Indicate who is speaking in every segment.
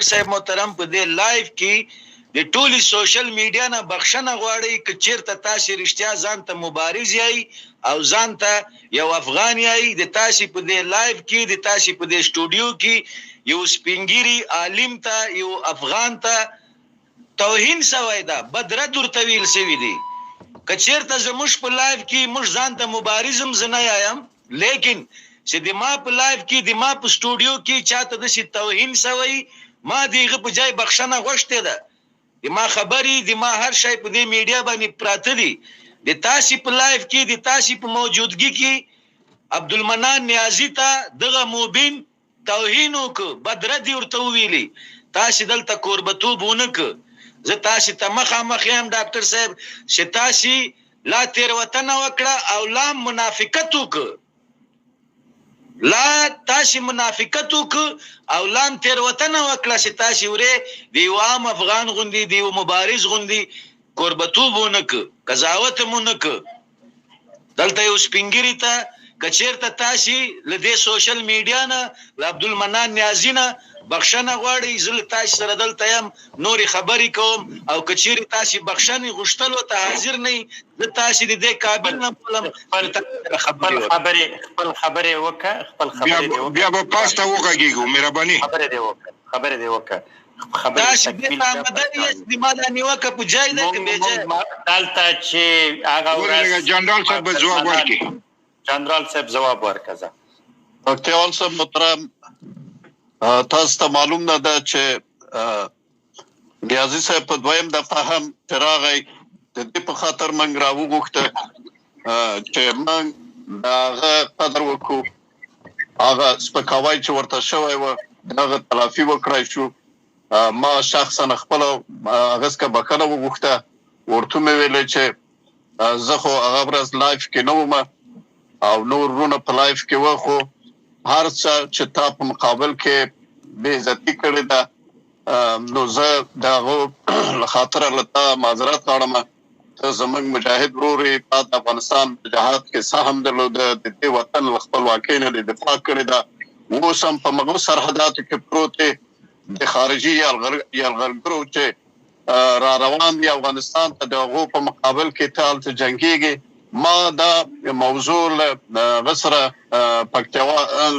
Speaker 1: صاحب محترم په دې لایف کې د ټولي سوشل میډیا نه بخښنه غواړي چې چیرته تاسو رښتیا ځان ته مبارز یای او ځان ته یو افغان یای د تاسو په دې لایف کې د تاسو په دې سټوډیو کې یو سپینګيري عالم ته یو افغان ته توهین سوی دا بدرد ورته ویل سوی دی کچیرته زموږ په لایف کې موږ ځان ته مبارزم زنه یایم لیکن چې د ما په لایف کې د ما په سټوډیو کې چاته د شي توهین سوی ما دیغه په جای بخښنه غوښته ده د ما خبري د ما هر شی په دې میډیا باندې پراته دي د تاسو په لایف کې د تاسو په موجودګي کې عبدالمنان نیازی ته دغه موبین توهین وک بدردي ورته ویلي تاسو دلته قربتوبونه ک زه تاسو ته مخامخ یم ډاکټر صاحب چې تاسو لا تیر وطن وکړه او لا منافقت وک لا تاسو منافقت وک او لام تیر وطن وکړه چې تاسو وره دی عام افغان غوندي دی مبارز غوندي قربتوبونه ک قضاوت مونږ ک دلته یو سپینګری ته کچیرته تاسو لدې سوشل میډیا نه ل عبدالمنان نیازی نه بخښنه غواړي زل تاسو سره دلته يم نوري خبري کوم او کچيري تاسو بخښنه غشتلو ته حاضر نه د تاسو دې قابل نه بولم
Speaker 2: خبره وکه خپل خبره
Speaker 3: بیا په پاسته وکړو مهرباني
Speaker 2: خبره دی وکه
Speaker 1: تاسو د آمدنی د مدني وکه په جای ده کې به
Speaker 2: دلته چې هغه
Speaker 3: ورته جنرال صاحب جواب ورکړي
Speaker 2: جنرال صاحب جواب ورکړه
Speaker 4: ډاکټر صاحب محترم تاسو ته معلوم نه ده چې نیازی صاحب په دویم دفعه هم تراغی د دې په خاطر منګ راوغوښته چې من هغه قدر وکړو هغه سپکاوی چې ورته شوی و دغه تلافي وکړای شو ما شخصا خپل هغه څخه بکنه وغوښته ورته مې ویل چې زه خو هغه ورځ لایف کې نه وم او نور رونه په لایف کې و خو هر څه چې تا په مقابل کې بے عزتی کړې ده نو زه دغه خاطر لته معذرت غواړم ته زمنګ مجاهد وروري په افغانستان په جهاد کې سهم درلود د دې وطن خپلواکۍ نه دفاع کړې ده اوس هم په مغو سرحداتو کې پروت د خارجي یلغرګرو چې را روان دي افغانستان ته دغه په مقابل کې تال ته جنگيږي ما دا موضوع غسره پکتیوا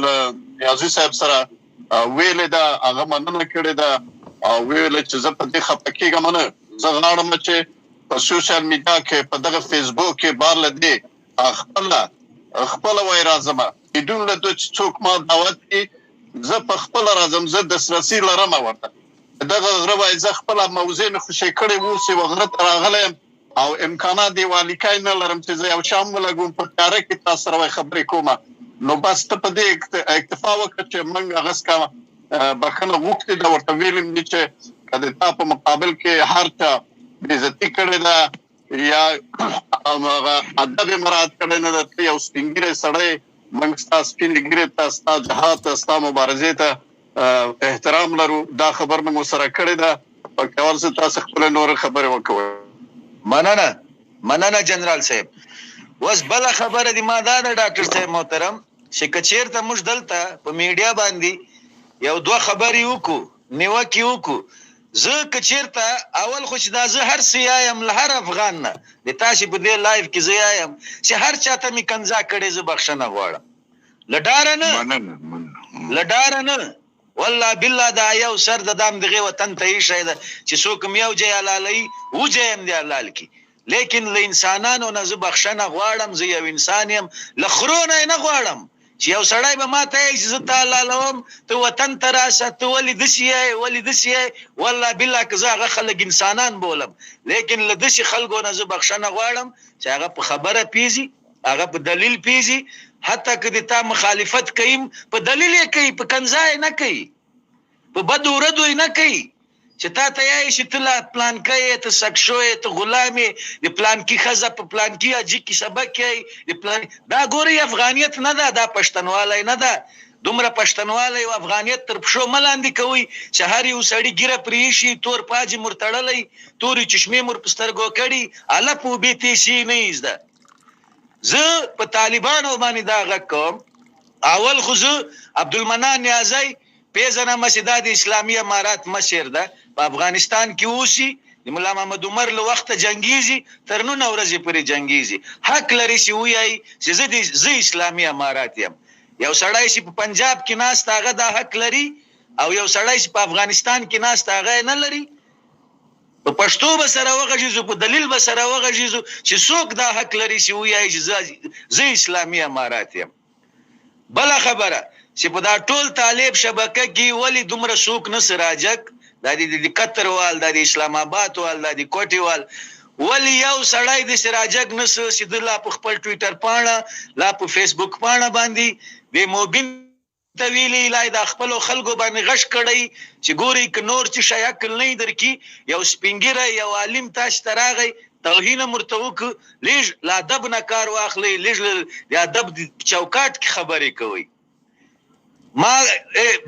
Speaker 4: نیازی صاحب سره ویل دا هغه مننه کړی دا او ویل چې زه په دې خپکیږم نه زه غواړم چې په سوشل میډیا کې په دغه فیسبوک کې بار لدی خپل وای راځم بدون له چې څوک ما دعوت کی زه په خپل راځم زه د سرسي لرم ورته دغه غره زه خپل موضوع نه خوشی کړی وو چې وغره راغلم او امکانات دی والیکای نه لرم چې زه یو شام ولګم په کار کې تاسو سره خبرې کوم نو بس ته په دې اکتفا وکړه چې موږ هغه څه بخنه وخت دا ورته ویلم چې کله تاسو په مقابل کې هر څه عزت کړی دا یا هغه ادب مراد کړی نه د یو سپینګری سړی موږ تاسو سپینګری تاسو جهاد تاسو مبارزه ته احترام لرو دا خبر موږ سره کړی دا په کول څه تاسو خپل نور خبره وکړئ
Speaker 1: مننه جنرال صاحب وس بل خبره دی ما دا ډاکټر صاحب محترم چې کچیرته موږ دلته په میډیا باندې یو دوه خبرې وکړو نیوکه وکړو زه کچیرته اول خو چې دا زه هر سیایم له هر افغان نه د تاسو په دې لایف کې زیایم چې هر چاته می کنزا کړي زه بخښنه غواړم لډار نه والله بالله دا یو سر د دام دغه وطن ته شي دا چې څوک یو جای علالي و جایم دی علال کی لیکن له انسانانو نه زه بخښنه غواړم زه یو انسان يم لخرونه نه غواړم چې یو سړی به ماته عزت تعالی لوم ته وطن تراشه ته ولید شي والله بالله که زه هغه خلک انسانان بولم لیکن له دشي خلکو نه زه بخښنه غواړم چې هغه په خبره پیزي هغه په دلیل پیزي حتی که د تا مخالفت کوي په دلیل کوي په کنځای نه کوي په بد ورځو نه کوي چې تا ته یې چې تل پلان کوي ته سکشوي ته غلامي د پلان کې خزه په پلان کې اجي کې سبق کوي د پلان دا ګوري افغانیت نه ده دا پښتنوالي نه ده دومره پښتنوالي او افغانیت تر پښو ملاندې کوي چې هر یو سړی ګیره پریشي تور پاج مرتړلې توري چشمه مر پسترګو کړي اله په بیت شي نه زده زه په طالبانو باندې دا غکم اول خو زه عبدالمنان نیازی پیژنه مسیدا د اسلامي امارات مشر ده په افغانستان کې اوسي د مولا محمد عمر له وخت جنگیزي تر نن ورځې پورې جنگیزي حق لري چې وایي چې زه اسلامي امارات یم یو سړی چې په پنجاب کې ناست هغه دا حق لري او یو سړی چې په افغانستان کې ناست هغه نه لري په پښتو به سره وغږیږو په دلیل به سره وغږیږو چې څوک دا حق لري چې وایي چې زه اسلامي امارات یم بل خبره چې په دا ټول طالب شبکه کې ولی دومره څوک نه سراجک د قطر وال د اسلام آباد وال د کوټي وال ولی یو سړی د سراجک نس چې د لا په خپل ټوئیټر پاڼه لا په فیسبوک پاڼه باندې د موبین طویلی لای د خپل خلکو باندې غش کړی چې ګوري ک نور چې شایک نه درکې یو سپینګره یو عالم تاش تراغی توهین مرتوک لیج لا ادب نه کار واخلي لیج د ادب چوکاټ کی خبرې کوي ما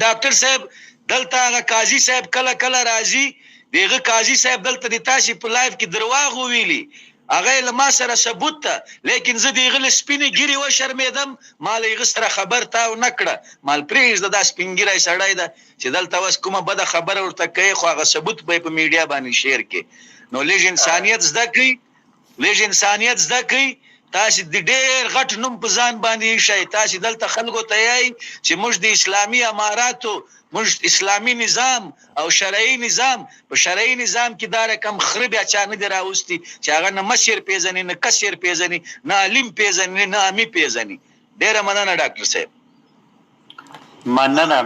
Speaker 1: ډاکټر صاحب دلته هغه قاضي صاحب کله کله راځي دغه قاضي صاحب دلته د تاسو په لایف کې درواغ ویلي هغه له ما سره ثبوت ته لیکن زه دغه له سپینې ګيري و شرمېدم مال یې سره خبر تا و نکړه مال پریز د سپینګيري سړی ده چې دلته واس کومه بد خبر ورته کوي خو هغه ثبوت به په میډیا باندې شیر کې نو لږ انسانيت زده کوي لږ انسانيت زده کوي تاسو د ډېر غټ نوم په ځان باندې شي تاسو دلته خلکو ته یې چې موږ د اسلامي اماراتو موږ اسلامي نظام او شرعي نظام په شرعي نظام کې دا رقم خرب اچانه دی راوستي چې هغه نه مشر پیژني نه کثیر پیژني نه علم پیژني نه امي پیژني ډېر مننه ډاکټر صاحب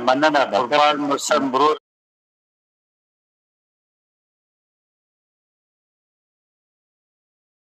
Speaker 2: مننه قربان مرسم برور